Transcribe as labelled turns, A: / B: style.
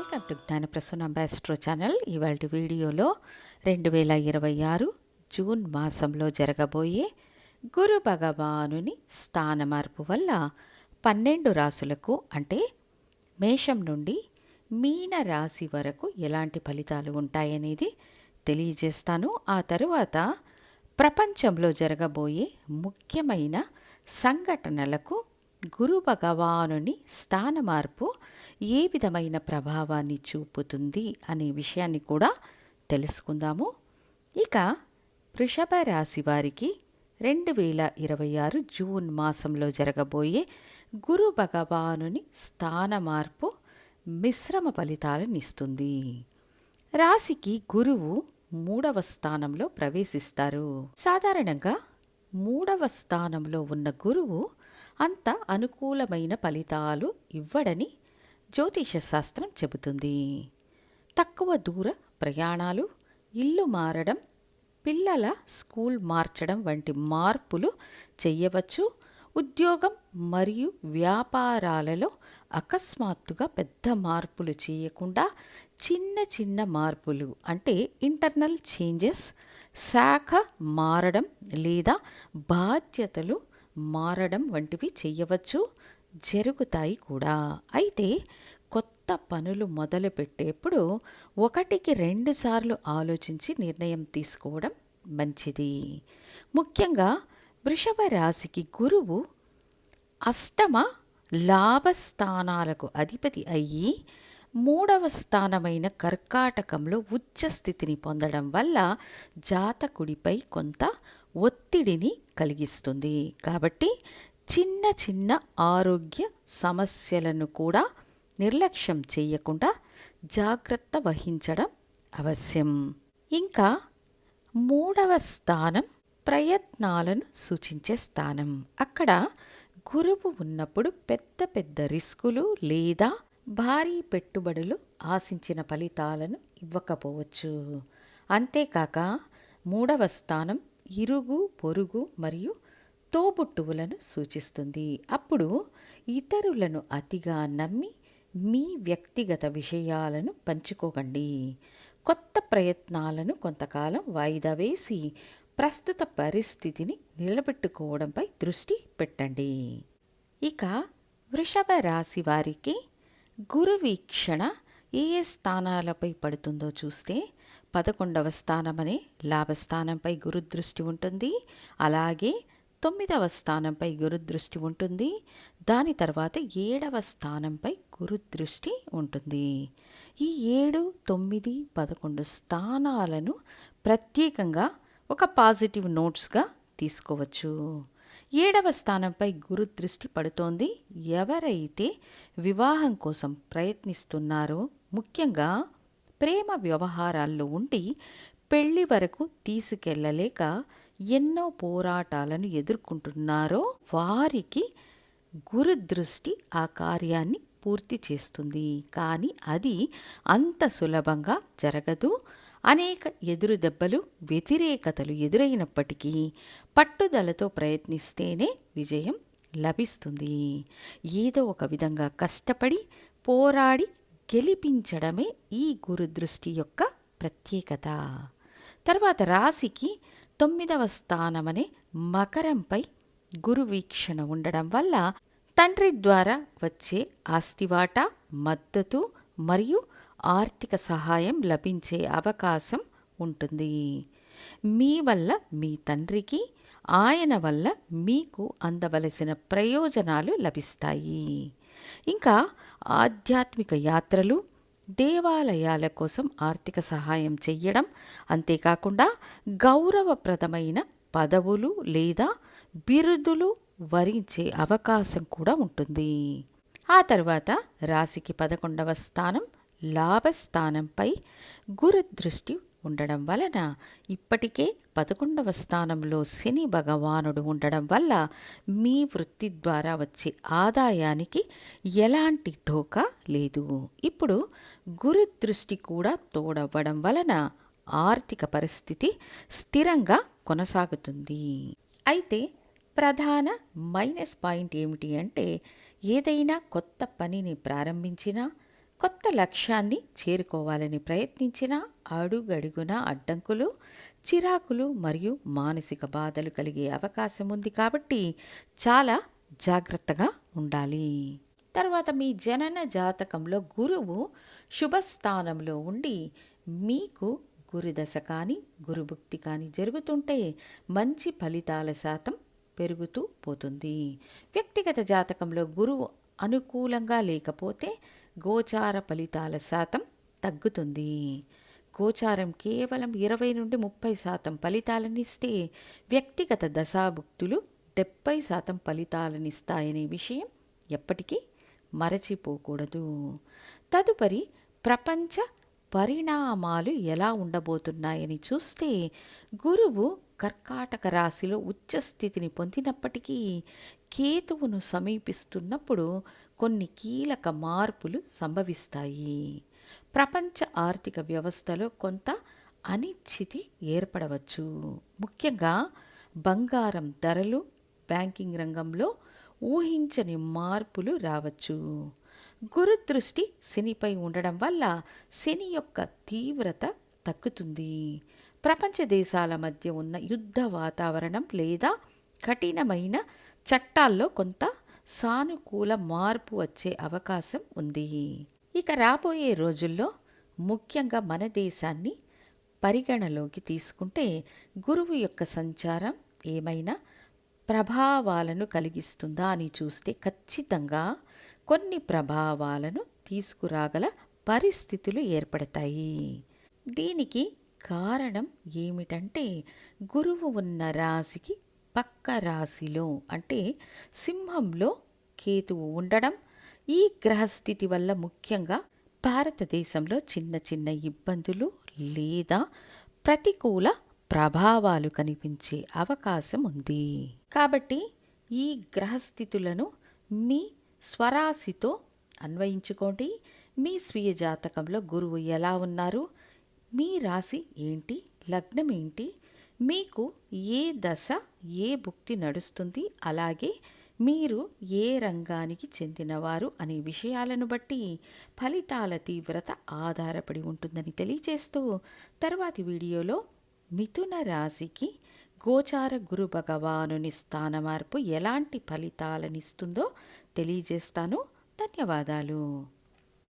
A: Welcome to Gnanaprasanna ambassador channel. ఇవాళ వీడియోలో 2026 June మాసంలో జరగబోయే గురు భగవానుని స్థాన మార్పు వల్ల 12 రాసులకు అంటే మేషం నుండి మీన రాశి వరకు ఎలాంటి ఫలితాలు ఉంటాయనేది తెలియజేస్తాను. ఆ తరువాత ప్రపంచంలో జరగబోయే ముఖ్యమైన సంఘటనలకు గురు భగవానుని స్థాన మార్పు ఏ విధమైన ప్రభావాన్ని చూపుతుంది అనే విషయాన్ని కూడా తెలుసుకుందాము. ఇక వృషభ రాశి వారికి 2026 జూన్ మాసంలో జరగబోయే గురు భగవానుని స్థాన మార్పు మిశ్రమ ఫలితాలను ఇస్తుంది. రాశికి గురువు 3వ స్థానంలో ప్రవేశిస్తారు. సాధారణంగా 3వ స్థానంలో ఉన్న గురువు అంత అనుకూలమైన ఫలితాలు ఇవ్వడని జ్యోతిష శాస్త్రం చెబుతుంది. తక్కువ దూర ప్రయాణాలు, ఇల్లు మారడం, పిల్లల స్కూల్ మార్చడం వంటి మార్పులు చేయవచ్చు. ఉద్యోగం మరియు వ్యాపారాలలో అకస్మాత్తుగా పెద్ద మార్పులు చేయకుండా చిన్న చిన్న మార్పులు అంటే ఇంటర్నల్ చేంజెస్, శాఖ మారడం లేదా బాధ్యతలు మారడం వంటివి చేయవచ్చు, జరుగుతాయి కూడా. అయితే కొత్త పనులు మొదలుపెట్టేప్పుడు 1కి 2 సార్లు ఆలోచించి నిర్ణయం తీసుకోవడం మంచిది. ముఖ్యంగా వృషభ రాశికి గురువు అష్టమ లాభస్థానాలకు అధిపతి అయ్యి 3వ స్థానమైన కర్కాటకంలో ఉచ్చ స్థితిని పొందడం వల్ల జాతకుడిపై కొంత ఒత్తిడిని కలిగిస్తుంది. కాబట్టి చిన్న చిన్న ఆరోగ్య సమస్యలను కూడా నిర్లక్ష్యం చేయకుండా జాగ్రత్త వహించడం అవశ్యం. ఇంకా 3వ స్థానం ప్రయత్నాలను సూచించే స్థానం. అక్కడ గురువు ఉన్నప్పుడు పెద్ద పెద్ద రిస్కులు లేదా భారీ పెట్టుబడులు ఆశించిన ఫలితాలను ఇవ్వకపోవచ్చు. అంతేకాక 3వ స్థానం ఇరుగు పొరుగు మరియు తోబుట్టువులను సూచిస్తుంది. అప్పుడు ఇతరులను అతిగా నమ్మి మీ వ్యక్తిగత విషయాలను పంచుకోకండి. కొత్త ప్రయత్నాలను కొంతకాలం వాయిదా వేసి ప్రస్తుత పరిస్థితిని నిలబెట్టుకోవడంపై దృష్టి పెట్టండి. ఇక వృషభ రాశి వారికి గురు వీక్షణ ఏ ఏ స్థానాలపై పడుతుందో చూస్తే 11వ స్థానమనే లాభస్థానంపై గురుదృష్టి ఉంటుంది. అలాగే 9వ స్థానంపై గురుదృష్టి ఉంటుంది. దాని తర్వాత 7వ స్థానంపై గురుదృష్టి ఉంటుంది. ఈ 7, 9, 11 స్థానాలను ప్రత్యేకంగా ఒక పాజిటివ్ నోట్స్గా తీసుకోవచ్చు. 7వ స్థానంపై గురుదృష్టి పడుతోంది. ఎవరైతే వివాహం కోసం ప్రయత్నిస్తున్నారో, ముఖ్యంగా ప్రేమ వ్యవహారాల్లో ఉండి పెళ్లి వరకు తీసుకెళ్లలేక ఎన్నో పోరాటాలను ఎదుర్కొంటున్నారో వారికి గురుదృష్టి ఆ కార్యాన్ని పూర్తి చేస్తుంది. కానీ అది అంత సులభంగా జరగదు. అనేక ఎదురు దెబ్బలు, వ్యతిరేకతలు ఎదురైనప్పటికీ పట్టుదలతో ప్రయత్నిస్తేనే విజయం లభిస్తుంది. ఏదో ఒక విధంగా కష్టపడి పోరాడి గెలిపించడమే ఈ గురుదృష్టి యొక్క ప్రత్యేకత. తర్వాత రాశికి 9వ స్థానమనే మకరంపై గురు వీక్షణ ఉండడం వల్ల తండ్రి ద్వారా వచ్చే ఆస్తివాటా, మద్దతు మరియు ఆర్థిక సహాయం లభించే అవకాశం ఉంటుంది. మీ వల్ల మీ తండ్రికి, ఆయన వల్ల మీకు అందవలసిన ప్రయోజనాలు లభిస్తాయి. ఇంకా ఆధ్యాత్మిక యాత్రలు, దేవాలయాల కోసం ఆర్థిక సహాయం చెయ్యడం, అంతేకాకుండా గౌరవప్రదమైన పదవులు లేదా బిరుదులు వరించే అవకాశం కూడా ఉంటుంది. ఆ తర్వాత రాశికి 11వ స్థానం లాభస్థానంపై గురుదృష్టి ఉండడం వలన ఇప్పటికే 11వ స్థానంలో శని భగవానుడు ఉండడం వల్ల మీ వృత్తి ద్వారా వచ్చే ఆదాయానికి ఎలాంటి ఢోకా లేదు. ఇప్పుడు గురుదృష్టి కూడా తోడవ్వడం వలన ఆర్థిక పరిస్థితి స్థిరంగా కొనసాగుతుంది. అయితే ప్రధాన మైనస్ పాయింట్ ఏమిటి అంటే, ఏదైనా కొత్త పనిని ప్రారంభించినా కొత్త లక్ష్యాన్ని చేరుకోవాలని ప్రయత్నించిన అడుగడుగున అడ్డంకులు, చిరాకులు మరియు మానసిక బాధలు కలిగే అవకాశం ఉంది కాబట్టి చాలా జాగ్రత్తగా ఉండాలి. తర్వాత మీ జనన జాతకంలో గురువు శుభస్థానంలో ఉండి మీకు గురుదశ కానీ గురుభుక్తి కానీ జరుగుతుంటే మంచి ఫలితాల శాతం పెరుగుతూ పోతుంది. వ్యక్తిగత జాతకంలో గురువు అనుకూలంగా లేకపోతే గోచార ఫలితాల శాతం తగ్గుతుంది. గోచారం కేవలం 20 నుండి 30% ఫలితాలనిస్తే వ్యక్తిగత దశాభుక్తులు 70% ఫలితాలనిస్తాయనే విషయం ఎప్పటికీ మరచిపోకూడదు. తదుపరి ప్రపంచ పరిణామాలు ఎలా ఉండబోతున్నాయని చూస్తే గురువు కర్కాటక రాశిలో ఉచ్చస్థితిని పొందినప్పటికీ కేతువును సమీపిస్తున్నప్పుడు కొన్ని కీలక మార్పులు సంభవిస్తాయి. ప్రపంచ ఆర్థిక వ్యవస్థలో కొంత అనిశ్చితి ఏర్పడవచ్చు. ముఖ్యంగా బంగారం ధరలు, బ్యాంకింగ్ రంగంలో ఊహించని మార్పులు రావచ్చు. గురుదృష్టి శనిపై ఉండడం వల్ల శని యొక్క తీవ్రత తగ్గుతుంది. ప్రపంచ దేశాల మధ్య ఉన్న యుద్ధ వాతావరణం లేదా కఠినమైన చట్టాల్లో కొంత సానుకూల మార్పు వచ్చే అవకాశం ఉంది. ఇక రాబోయే రోజుల్లో ముఖ్యంగా మన దేశాన్ని పరిగణలోకి తీసుకుంటే గురువు యొక్క సంచారం ఏమైనా ప్రభావాలను కలిగిస్తుందా అని చూస్తే ఖచ్చితంగా కొన్ని ప్రభావాలను తీసుకురాగల పరిస్థితులు ఏర్పడతాయి. దీనికి కారణం ఏమిటంటే గురువు ఉన్న రాశికి పక్క రాశిలో అంటే సింహంలో కేతువు ఉండడం. ఈ గ్రహస్థితి వల్ల ముఖ్యంగా భారతదేశంలో చిన్న చిన్న ఇబ్బందులు లేదా ప్రతికూల ప్రభావాలు కనిపించే అవకాశం ఉంది. కాబట్టి ఈ గ్రహస్థితులను మీ స్వరాశితో అన్వయించుకోండి. మీ స్వీయ జాతకంలో గురువు ఎలా ఉన్నారు, మీ రాశి ఏంటి, లగ్నం ఏంటి, మీకు ఏ దశ ఏ భుక్తి నడుస్తుంది, అలాగే మీరు ఏ రంగానికి చెందినవారు అనే విషయాలను బట్టి ఫలితాల తీవ్రత ఆధారపడి ఉంటుందని తెలియజేస్తూ తర్వాతి వీడియోలో మిథున రాశికి గోచార గురు భగవానుని స్థాన మార్పు ఎలాంటి ఫలితాలనిస్తుందో తెలియజేస్తాను. ధన్యవాదాలు.